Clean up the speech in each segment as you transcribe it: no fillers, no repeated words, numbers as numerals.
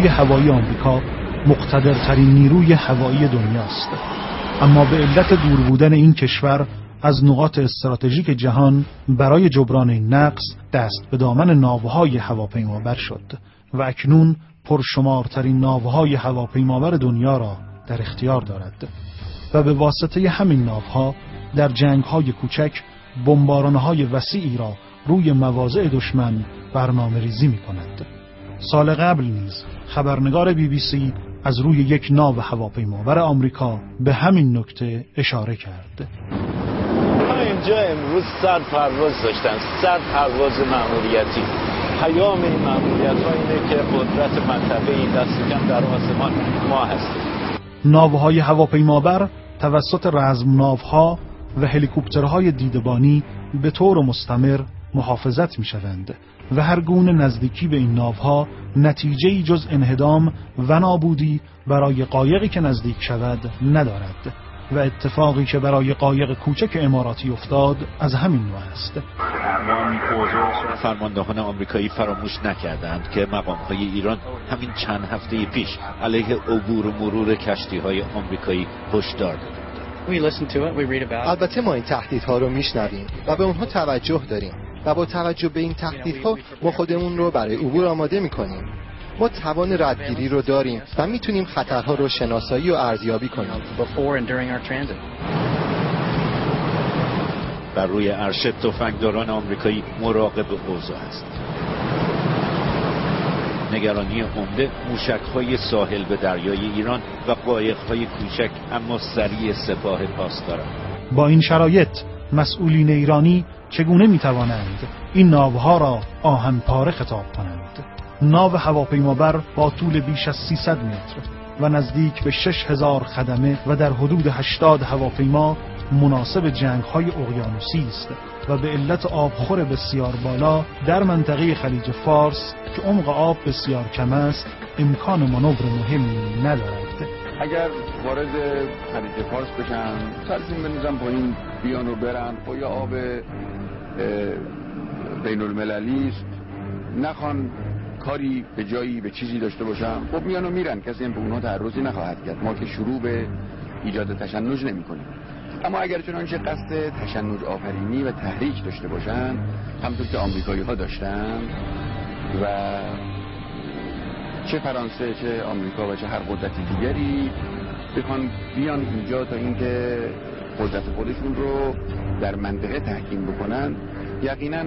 نیروی هوایی آمریکا مقتدرترین نیروی هوایی دنیاست، اما به علت دور بودن این کشور از نقاط استراتژیک جهان برای جبران این نقص دست به دامن ناوهای هواپیمابر شد و اکنون پرشمارترین ناوهای هواپیمابر دنیا را در اختیار دارد و به واسطه همین ناوها در جنگ‌های کوچک بمباران‌های وسیعی را روی مواضع دشمن برنامه ریزی می‌کند. سال قبل نیز خبرنگار BBC از روی یک ناو هواپیمابر آمریکا به همین نکته اشاره کرد. اینجا امروز 100 پرواز داشتن، 100 پرواز مأموریتی. پیام این مأموریت‌ها اینه که قدرت منطقه‌ای دست کم در آسمان ما هستیم. ناوهای هواپیمابر توسط رزم ناوها و هلیکوپترهای دیدبانی به طور مستمر محافظت می‌شوند و هر گونه نزدیکی به این ناوها نتیجه‌ای جز انهدام و نابودی برای قایقی که نزدیک شود ندارد و اتفاقی که برای قایق کوچک اماراتی افتاد از همین نوع است. فرماندهان آمریکایی فراموش نکردند که مقام‌های ایران همین چند هفته پیش علیه عبور و مرور کشتی‌های آمریکایی هشدار دادند. البته ما این تهدیدها رو میشنویم و به اونها توجه داریم و با توجه به این تهدیدها ما خودمون رو برای عبور آماده میکنیم. ما توان ردگیری رو داریم و میتونیم خطرها رو شناسایی و ارزیابی کنیم. بر روی عرشه تفنگداران آمریکایی مراقب اوضاع است. نگرانی عمده موشک‌های ساحل به دریای ایران و قایق‌های کوچک اما سریع سپاه پاسداران. با این شرایط مسئولین ایرانی چگونه میتوانند این ناوها را آهن‌پاره خطاب کنند؟ ناو هواپیمابر با طول بیش از 300 متر و نزدیک به 6000 خدمه و در حدود 80 هواپیما مناسب جنگ‌های اقیانوسی است و به علت آبخور بسیار بالا در منطقه خلیج فارس که عمق آب بسیار کم است امکان مانور مهمی ندارد. اگر وارد خلیج فارس بشن ترسیم بنزن پایین بیان و برن و یا آب بین المللی است نخوان کاری به جایی به چیزی داشته باشن خب میان و میرن، کسی هم به اونها تعرضی نخواهد کرد. ما که شروع به ایجاد تشنج نمی کنیم. اما اگر چنانچه قصد تشنج آفرینی و تحریک داشته باشن همونطور که آمریکایی ها داشتن و چه فرانسه چه آمریکا و چه هر قدرت دیگری بخوان بیان اینجا تا اینکه قدرت خودشون رو در منطقه تحکیم بکنن، یقینا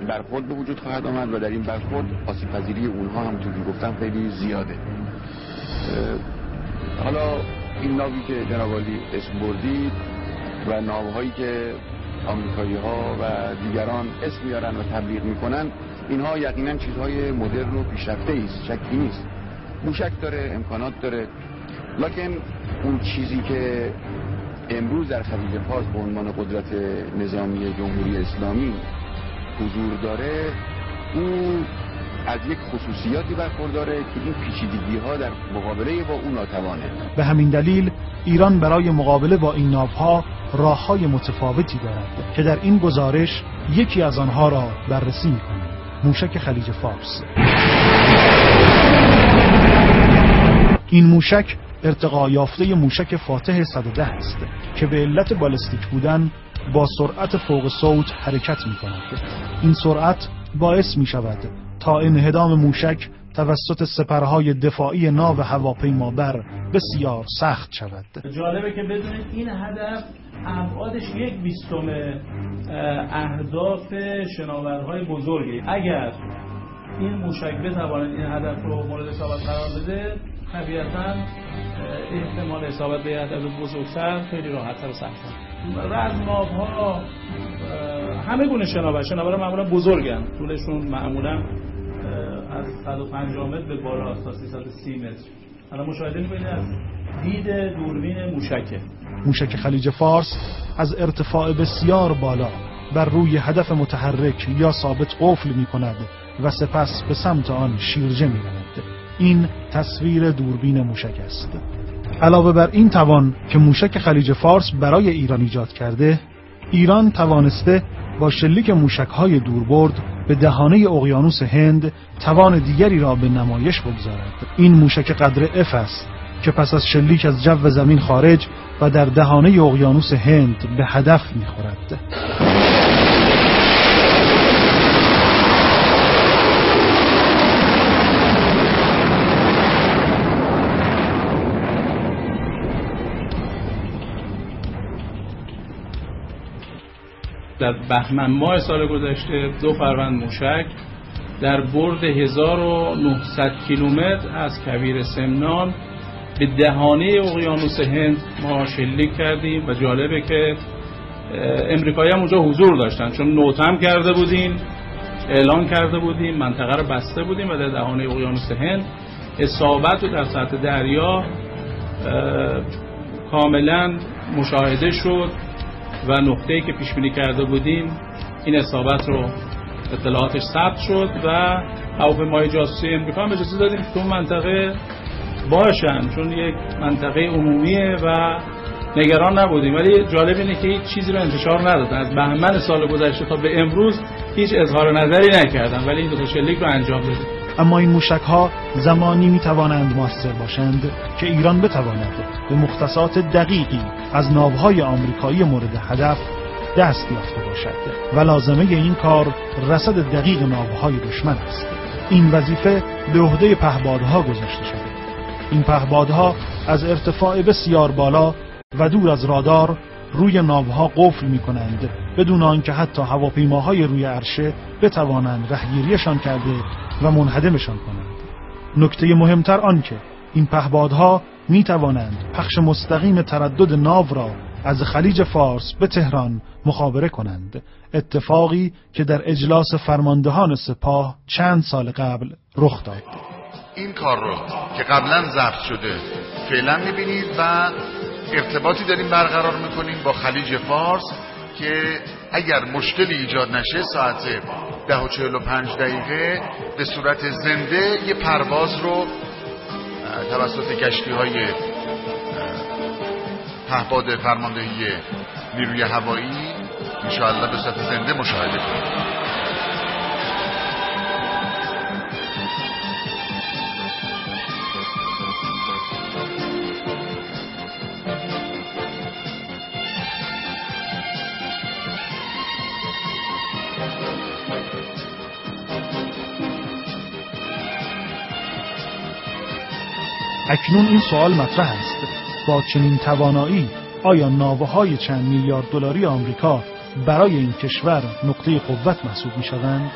برخورد به وجود خواهد آمد و در این برخورد آسیب پذیری اونها همونطور که گفتم خیلی زیاده. حالا این ناوی که جناب عالی اسم بردید و ناوهایی که آمریکایی ها و دیگران اسم میارن و تبلیغ میکنن، اینها یقینا چیزهای مدرن و پیشرفته است، شکی نیست. موشک داره، امکانات داره، لکن اون چیزی که امروز در خلیج فارس به عنوان قدرت نظامی جمهوری اسلامی حضور داره، او از یک خصوصیاتی برخورداره که این پیچیدگی ها در مقابله با اون ناتوانه. به همین دلیل ایران برای مقابله با این ناوها راه‌های متفاوتی دارد که در این گزارش یکی از آنها را بررسی می‌کنیم. موشک خلیج فارس. این موشک ارتقا یافته موشک فاتح 110 است که به علت بالستیک بودن با سرعت فوق صوت حرکت می‌کند. این سرعت باعث می‌شود تا انهدام موشک توسط سپرهای دفاعی ناو هواپیمابر بسیار سخت شود. جالبه که بدونید این هدف ابعادش 1/20 اهداف شناورهای بزرگی. اگر این موشک بتواند این هدف رو مورد اصابت قرار بده، طبیعتاً احتمال اصابت به هدف بزرگتر خیلی راحت‌تر و سخت‌تر. رزم‌ناوها همه گونه شناور معمولا بزرگن، طولشون معمولا از 150 متر به بالا تا 330 متر. حالا مشاهده می‌کنید از دید دوربین موشکه. موشک خلیج فارس از ارتفاع بسیار بالا بر روی هدف متحرک یا ثابت قفل می‌کند و سپس به سمت آن شیرجه می‌راند. این تصویر دوربین موشک است. علاوه بر این توان که موشک خلیج فارس برای ایران ایجاد کرده، ایران توانسته با شلیک موشک‌های دوربرد به دهانه اقیانوس هند توان دیگری را به نمایش بگذارد. این موشک قدر F است که پس از شلیک از جو زمین خارج و در دهانه اقیانوس هند به هدف می‌خورد. در بهمن ماه سال گذشته 2 فروند موشک در برد 1900 کیلومتر از کویر سمنان به دهانه اقیانوس هند ما شلیک کردیم و جالبه که امریکایی هم اونجا حضور داشتن، چون نوتم کرده بودیم، اعلان کرده بودیم، منطقه رو بسته بودیم و در دهانه اقیانوس هند اصابت رو در سطح دریا کاملا مشاهده شد و نقطه‌ای که پیش بینی کرده بودیم این اصابت رو اطلاعاتش ثبت شد و هواپیمای جاسوسی امریکا هم اجازه دادیم تو منطقه باشن، چون یک منطقه عمومیه و نگران نبودیم. ولی جالب اینه که هیچ چیزی رو انتشار ندادن. از بهمن سال گذشته تا به امروز هیچ اظهار نظری نکردن، ولی این دو تا شلیک رو انجام دادیم. اما این موشک‌ها زمانی می‌توانند موثر باشند که ایران بتواند به مختصات دقیقی از ناوهای آمریکایی مورد هدف دست یافته باشد و لازمه این کار رصد دقیق ناوهای دشمن است. این وظیفه به عهده پهپادها گذاشته شده. این پهپادها از ارتفاع بسیار بالا و دور از رادار روی ناوها قفل می‌کنند بدون آنکه حتی هواپیماهای روی عرشه بتوانند رهگیریشان کرده و منهدمشان کنند. نکته مهمتر آن که این پهپادها می توانند پخش مستقیم تردد ناو را از خلیج فارس به تهران مخابره کنند، اتفاقی که در اجلاس فرماندهان سپاه چند سال قبل رخ داد. این کار رو که قبلا ضبط شده فعلا می‌بینید و ارتباطی داریم برقرار می‌کنیم با خلیج فارس که اگر مشکلی ایجاد نشه ساعت 10:45 به صورت زنده یه پرواز رو توسط کشتی‌های پهپاد فرماندهی نیروی هوایی انشاءالله به صورت زنده مشاهده کنیم. اکنون این سوال مطرح است: با چنین توانایی آیا ناوهای چند میلیارد دلاری آمریکا برای این کشور نقطه قوت محسوب می شوند؟